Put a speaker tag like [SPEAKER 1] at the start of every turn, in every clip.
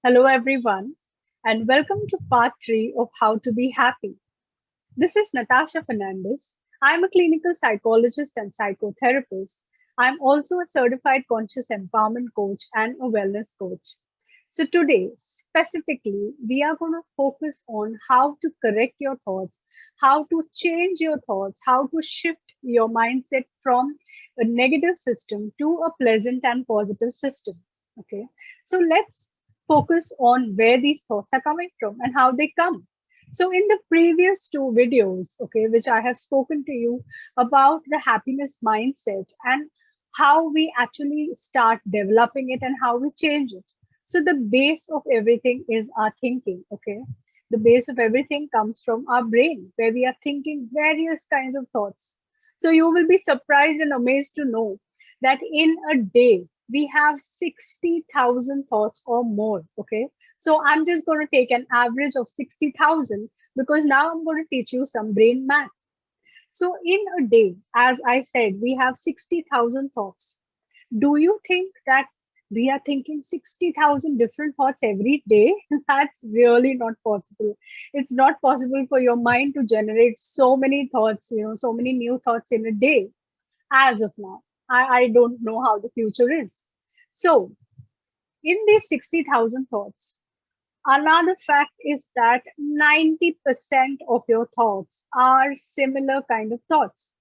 [SPEAKER 1] Hello, everyone, and welcome to part three of How to Be Happy. This is Natasha Fernandez. I'm a clinical psychologist and psychotherapist. I'm also a certified conscious empowerment coach and a wellness coach. So, today, specifically, we are going to focus on how to correct your thoughts, how to change your thoughts, how to shift your mindset from a negative system to a pleasant and positive system. Okay, so let's focus on where these thoughts are coming from and how they come. So, in the previous two videos, okay, which I have spoken to you about the happiness mindset and how we actually start developing it and how we change it. So the base of everything is our thinking, okay? The base of everything comes from our brain, where we are thinking various kinds of thoughts. So you will be surprised and amazed to know that in a day, we have 60,000 thoughts or more, okay? So I'm just going to take an average of 60,000 because now I'm going to teach you some brain math. So in a day, as I said, we have 60,000 thoughts. Do you think that we are thinking 60,000 different thoughts every day? That's really not possible. It's not possible for your mind to generate so many thoughts, so many new thoughts in a day as of now. I don't know how the future is. So, in these 60,000 thoughts, another fact is that 90% of your thoughts are similar kind of thoughts.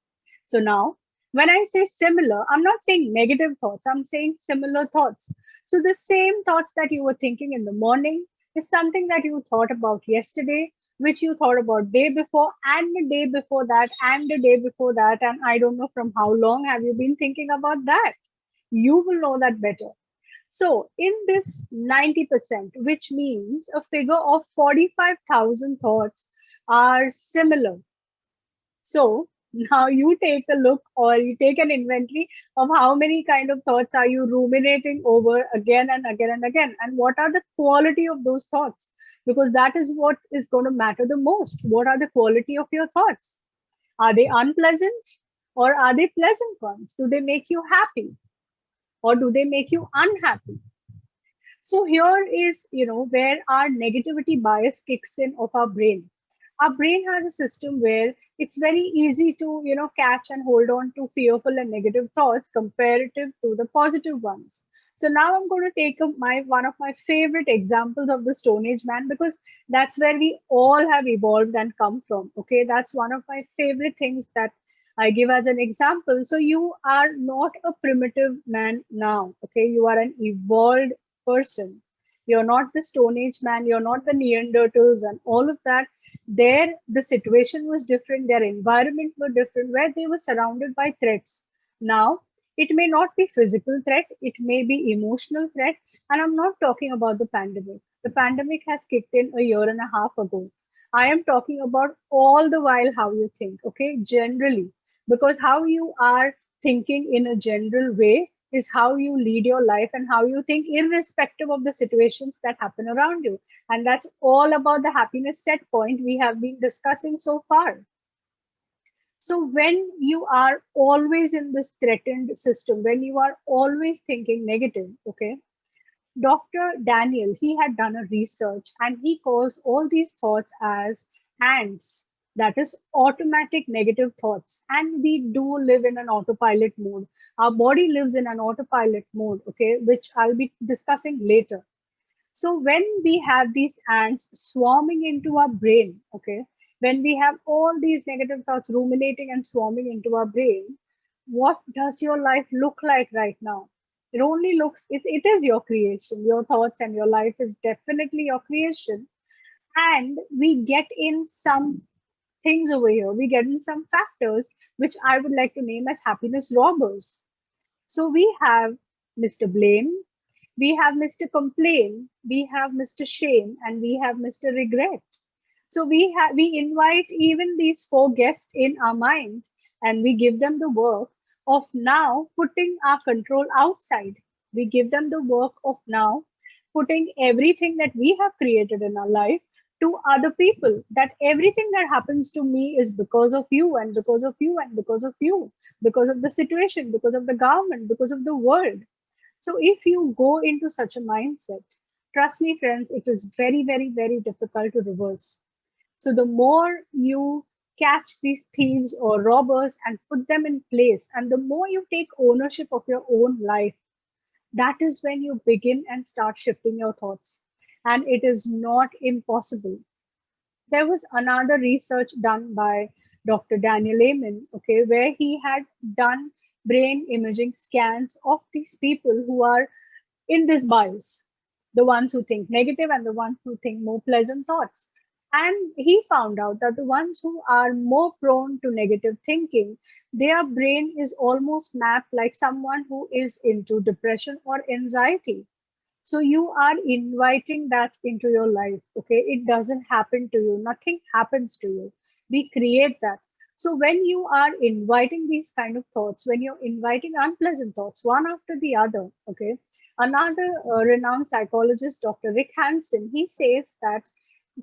[SPEAKER 1] So now, when I say similar, I'm not saying negative thoughts, I'm saying similar thoughts. So the same thoughts that you were thinking in the morning is something that you thought about yesterday, which you thought about day before and the day before that and the day before that. And I don't know from how long have you been thinking about that. You will know that better. So in this 90%, which means a figure of 45,000 thoughts are similar. So now you take a look or you take an inventory of how many kind of thoughts are you ruminating over again and again and again, and what are the quality of those thoughts, because that is what is going to matter the most. What are the quality of your thoughts? Are they unpleasant or are they pleasant ones? Do they make you happy or do they make you unhappy? So here is, where our negativity bias kicks in of our brain. Our brain has a system where it's very easy to, catch and hold on to fearful and negative thoughts comparative to the positive ones. So now I'm going to take up my one of my favorite examples of the Stone Age man, because that's where we all have evolved and come from. Okay, that's one of my favorite things that I give as an example. So you are not a primitive man now. Okay, you are an evolved person. You're not the Stone Age man, you're not the Neanderthals and all of that. There, the situation was different, their environment were different, where they were surrounded by threats. Now, it may not be physical threat, it may be emotional threat. And I'm not talking about the pandemic. The pandemic has kicked in a year and a half ago. I am talking about all the while how you think, okay, generally, because how you are thinking in a general way is how you lead your life and how you think irrespective of the situations that happen around you. And that's all about the happiness set point we have been discussing so far. So when you are always in this threatened system, when you are always thinking negative, okay, Dr. Daniel, he had done a research and he calls all these thoughts as ants. That is automatic negative thoughts. And we do live in an autopilot mode. Our body lives in an autopilot mode, okay, which I'll be discussing later. So when we have these ants swarming into our brain, okay, when we have all these negative thoughts ruminating and swarming into our brain, what does your life look like right now? It only looks, it is your creation. Your thoughts and your life is definitely your creation. And we get in some things over here. We get in some factors which I would like to name as happiness robbers. So we have Mr. Blame, we have Mr. Complain, we have Mr. Shame, and we have Mr. Regret. So we invite even these four guests in our mind, and we give them the work of now putting our control outside. We give them the work of now putting everything that we have created in our life to other people. That everything that happens to me is because of you and because of you and because of you, because of the situation, because of the government, because of the world. So if you go into such a mindset, Trust me, friends, it is very, very, very difficult to reverse. So the more you catch these thieves or robbers and put them in place, and the more you take ownership of your own life, that is when you begin and start shifting your thoughts. And it is not impossible. There was another research done by Dr. Daniel Amen, okay, where he had done brain imaging scans of these people who are in this bias, the ones who think negative and the ones who think more pleasant thoughts. And he found out that the ones who are more prone to negative thinking, their brain is almost mapped like someone who is into depression or anxiety. So you are inviting that into your life. Okay. It doesn't happen to you. Nothing happens to you. We create that. So when you are inviting these kind of thoughts, when you're inviting unpleasant thoughts, one after the other, okay, another renowned psychologist, Dr. Rick Hansen, he says that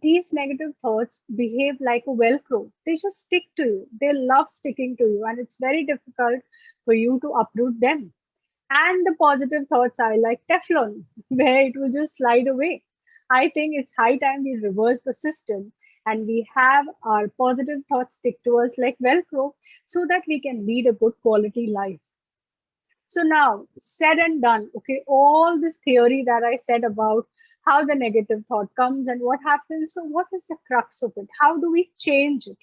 [SPEAKER 1] these negative thoughts behave like a Velcro. They just stick to you. They love sticking to you, and it's very difficult for you to uproot them. And the positive thoughts are like Teflon, where it will just slide away. I think it's high time we reverse the system and we have our positive thoughts stick to us like Velcro so that we can lead a good quality life. So now, said and done, okay, all this theory that I said about how the negative thought comes and what happens. So, what is the crux of it? How do we change it?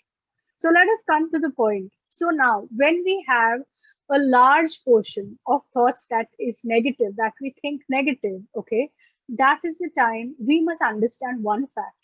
[SPEAKER 1] So let us come to the point. So now, when we have a large portion of thoughts that is negative, that we think negative, okay, that is the time we must understand one fact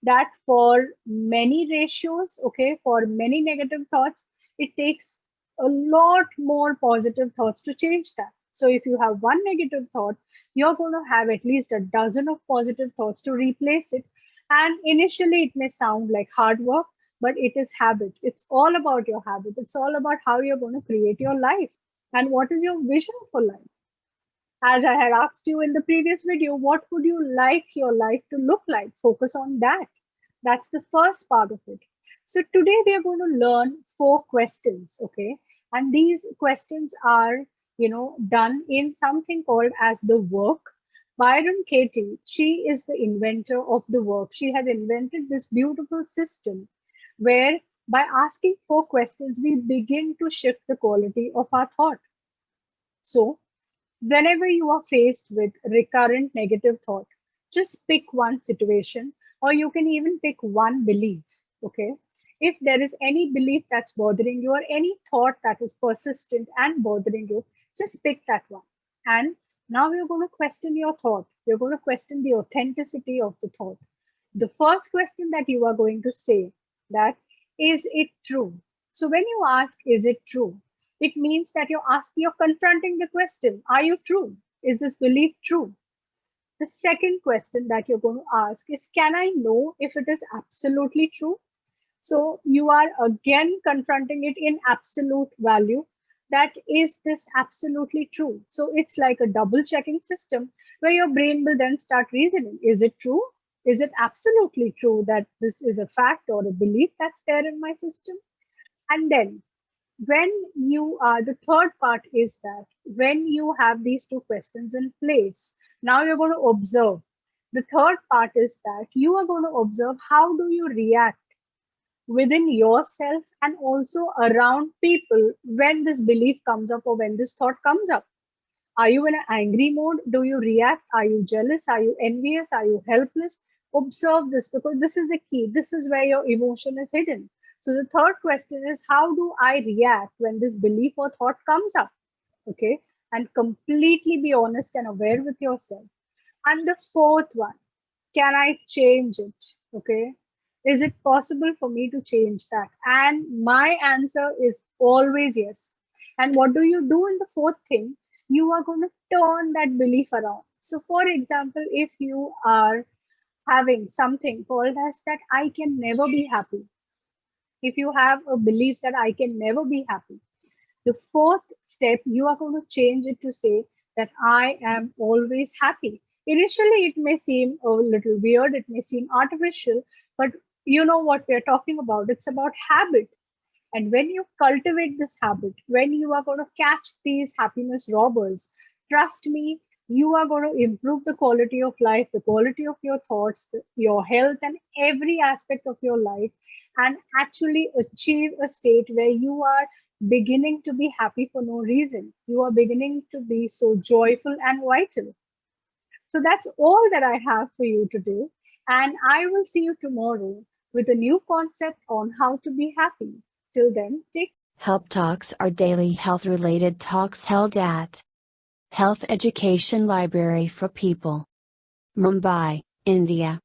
[SPEAKER 1] that for many ratios, okay, for many negative thoughts, it takes a lot more positive thoughts to change that. So if you have one negative thought, you're going to have at least a dozen of positive thoughts to replace it. And initially, it may sound like hard work, but it is habit. It's all about your habit. It's all about how you're going to create your life and what is your vision for life. As I had asked you in the previous video, what would you like your life to look like? Focus on that. That's the first part of it. So today we are going to learn 4 questions, okay? And these questions are, done in something called as the work. Byron Katie, she is the inventor of the work. She has invented this beautiful system where by asking 4 questions, we begin to shift the quality of our thought. So whenever you are faced with recurrent negative thought, just pick one situation, or you can even pick one belief. Okay. If there is any belief that's bothering you, or any thought that is persistent and bothering you, just pick that one. And now you're going to question your thought. You're going to question the authenticity of the thought. The first question that you are going to say that is it true? So when you ask, is it true? It means that you're confronting the question, are you true? Is this belief true? The second question that you're going to ask is, can I know if it is absolutely true? So you are again confronting it in absolute value. That is this absolutely true? So it's like a double checking system where your brain will then start reasoning. Is it true? Is it absolutely true that this is a fact or a belief that's there in my system? And then when you are, the third part is that when you have these 2 questions in place, now you're going to observe. The third part is that you are going to observe how do you react within yourself and also around people when this belief comes up or when this thought comes up. Are you in an angry mode? Do you react? Are you jealous? Are you envious? Are you helpless? Observe this because this is the key. This is where your emotion is hidden. So the third question is, how do I react when this belief or thought comes up? Okay. And completely be honest and aware with yourself. And the fourth one, can I change it? Okay. Is it possible for me to change that? And my answer is always yes. And what do you do in the fourth thing? You are going to turn that belief around. So, for example, if you are having something called as that I can never be happy, if you have a belief that I can never be happy, the fourth step, you are going to change it to say that I am always happy. Initially, it may seem a little weird, it may seem artificial, but you know what we're talking about. It's about habit. And when you cultivate this habit, when you are going to catch these happiness robbers, trust me, you are going to improve the quality of life, the quality of your thoughts, your health, and every aspect of your life, and actually achieve a state where you are beginning to be happy for no reason. You are beginning to be so joyful and vital. So that's all that I have for you today. And I will see you tomorrow with a new concept on how to be happy. Till then, take
[SPEAKER 2] Help Talks are daily health related talks held at Health Education Library for People, Mumbai, India.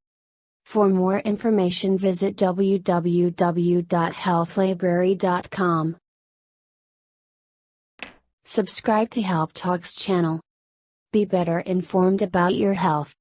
[SPEAKER 2] For more information, visit www.healthlibrary.com. Subscribe to Help Talks channel. Be better informed about your health.